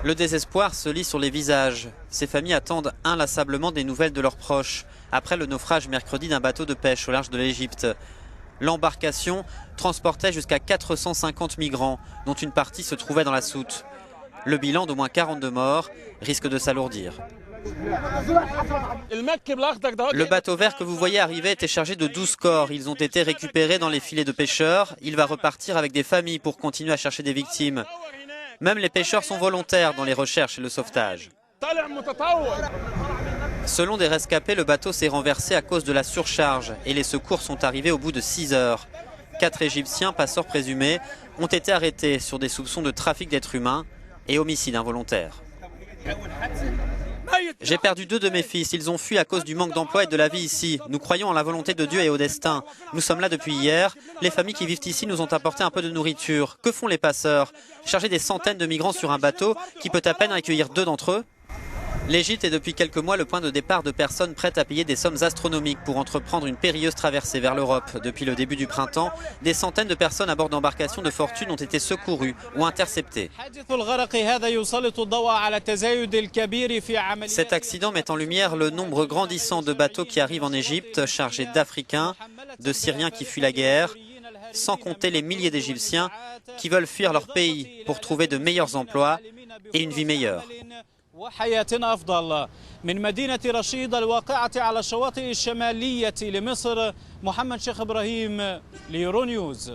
Le désespoir se lit sur les visages. Ces familles attendent inlassablement des nouvelles de leurs proches, après le naufrage mercredi d'un bateau de pêche au large de l'Égypte. L'embarcation transportait jusqu'à 450 migrants, dont une partie se trouvait dans la soute. Le bilan d'au moins 42 morts risque de s'alourdir. Le bateau vert que vous voyez arriver était chargé de 12 corps. Ils ont été récupérés dans les filets de pêcheurs. Il va repartir avec des familles pour continuer à chercher des victimes. Même les pêcheurs sont volontaires dans les recherches et le sauvetage. Selon des rescapés, le bateau s'est renversé à cause de la surcharge et les secours sont arrivés au bout de 6 heures. 4 Égyptiens, passeurs présumés, ont été arrêtés sur des soupçons de trafic d'êtres humains et homicide involontaire. J'ai perdu 2 de mes fils, ils ont fui à cause du manque d'emploi et de la vie ici. Nous croyons en la volonté de Dieu et au destin. Nous sommes là depuis hier. Les familles qui vivent ici nous ont apporté un peu de nourriture. Que font les passeurs? Charger des centaines de migrants sur un bateau qui peut à peine accueillir 2 d'entre eux? L'Égypte est depuis quelques mois le point de départ de personnes prêtes à payer des sommes astronomiques pour entreprendre une périlleuse traversée vers l'Europe. Depuis le début du printemps, des centaines de personnes à bord d'embarcations de fortune ont été secourues ou interceptées. Cet accident met en lumière le nombre grandissant de bateaux qui arrivent en Égypte, chargés d'Africains, de Syriens qui fuient la guerre, sans compter les milliers d'Égyptiens qui veulent fuir leur pays pour trouver de meilleurs emplois et une vie meilleure. وحياة أفضل من مدينة رشيد الواقعة على الشواطئ الشمالية لمصر. محمد شيخ إبراهيم ليورو نيوز.